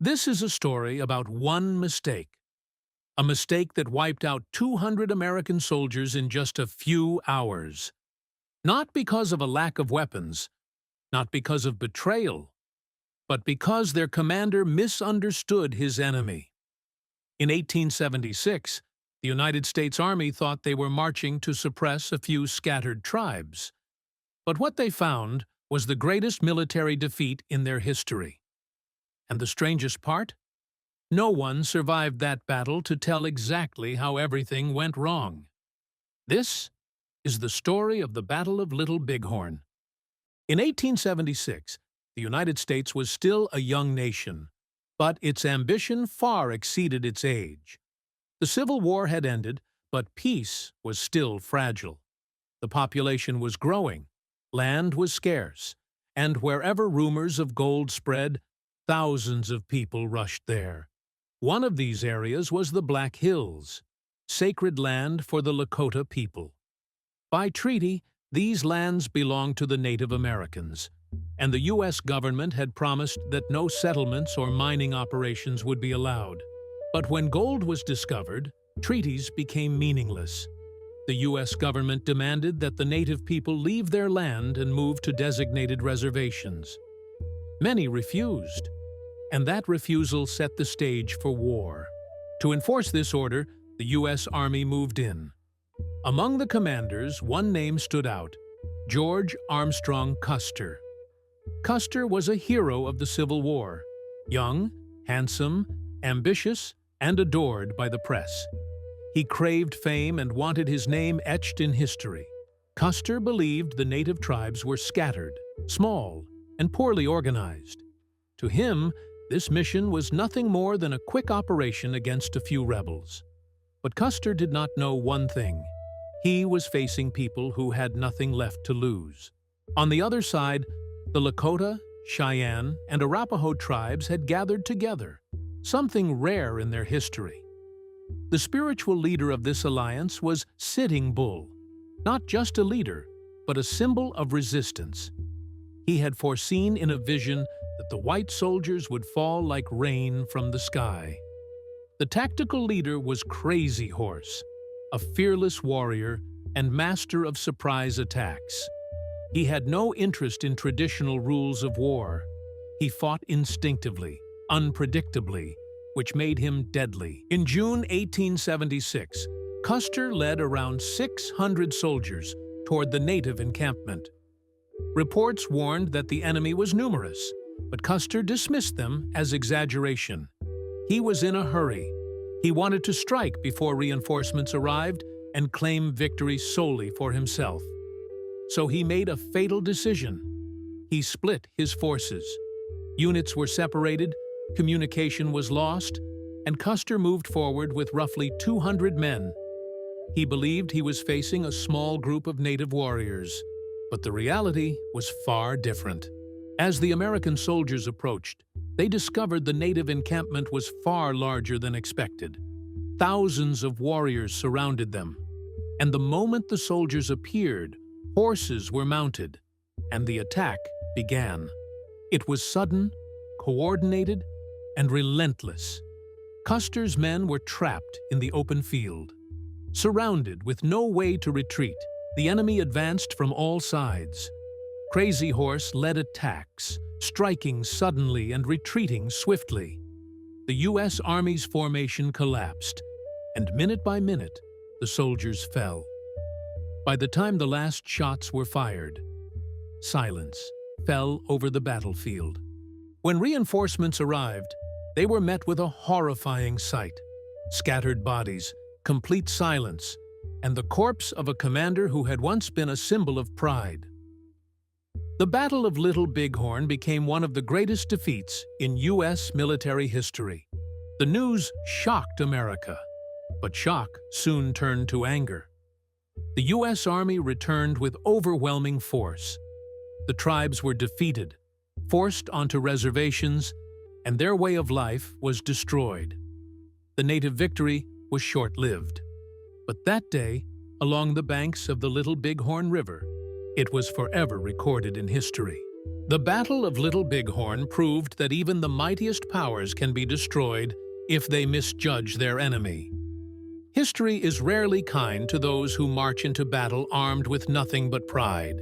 This is a story about one mistake, a mistake that wiped out 200 American soldiers in just a few hours. Not because of a lack of weapons, not because of betrayal, but because their commander misunderstood his enemy. In 1876, the United States Army thought they were marching to suppress a few scattered tribes. But what they found was the greatest military defeat in their history. And the strangest part? No one survived that battle to tell exactly how everything went wrong. This is the story of the Battle of Little Bighorn. In 1876, the United States was still a young nation, but its ambition far exceeded its age. The Civil War had ended, but peace was still fragile. The population was growing, land was scarce, and wherever rumors of gold spread, thousands of people rushed there. One of these areas was the Black Hills, sacred land for the Lakota people. By treaty, these lands belonged to the Native Americans, and the U.S. government had promised that no settlements or mining operations would be allowed. But when gold was discovered, treaties became meaningless. The U.S. government demanded that the Native people leave their land and move to designated reservations. Many refused, and that refusal set the stage for war. To enforce this order, the U.S. Army moved in. Among the commanders, one name stood out: George Armstrong Custer. Custer was a hero of the Civil War, young, handsome, ambitious, and adored by the press. He craved fame and wanted his name etched in history. Custer believed the native tribes were scattered, small, and poorly organized. To him, this mission was nothing more than a quick operation against a few rebels. But Custer did not know one thing. He was facing people who had nothing left to lose. On the other side, the Lakota, Cheyenne, and Arapaho tribes had gathered together, something rare in their history. The spiritual leader of this alliance was Sitting Bull, not just a leader, but a symbol of resistance. He had foreseen in a vision that the white soldiers would fall like rain from the sky. The tactical leader was Crazy Horse, a fearless warrior and master of surprise attacks. He had no interest in traditional rules of war. He fought instinctively, unpredictably, which made him deadly. In June 1876, Custer led around 600 soldiers toward the native encampment. Reports warned that the enemy was numerous, but Custer dismissed them as exaggeration. He was in a hurry. He wanted to strike before reinforcements arrived and claim victory solely for himself. So he made a fatal decision. He split his forces. Units were separated, communication was lost, and Custer moved forward with roughly 200 men. He believed he was facing a small group of native warriors, but the reality was far different. As the American soldiers approached, they discovered the native encampment was far larger than expected. Thousands of warriors surrounded them, and the moment the soldiers appeared, horses were mounted, and the attack began. It was sudden, coordinated, and relentless. Custer's men were trapped in the open field. Surrounded with no way to retreat, the enemy advanced from all sides. Crazy Horse led attacks, striking suddenly and retreating swiftly. The U.S. Army's formation collapsed, and minute by minute, the soldiers fell. By the time the last shots were fired, silence fell over the battlefield. When reinforcements arrived, they were met with a horrifying sight: scattered bodies, complete silence, and the corpse of a commander who had once been a symbol of pride. The Battle of Little Bighorn became one of the greatest defeats in U.S. military history. The news shocked America, but shock soon turned to anger. The U.S. Army returned with overwhelming force. The tribes were defeated, forced onto reservations, and their way of life was destroyed. The native victory was short-lived. But that day, along the banks of the Little Bighorn River, it was forever recorded in history. The Battle of Little Bighorn proved that even the mightiest powers can be destroyed if they misjudge their enemy. History is rarely kind to those who march into battle armed with nothing but pride.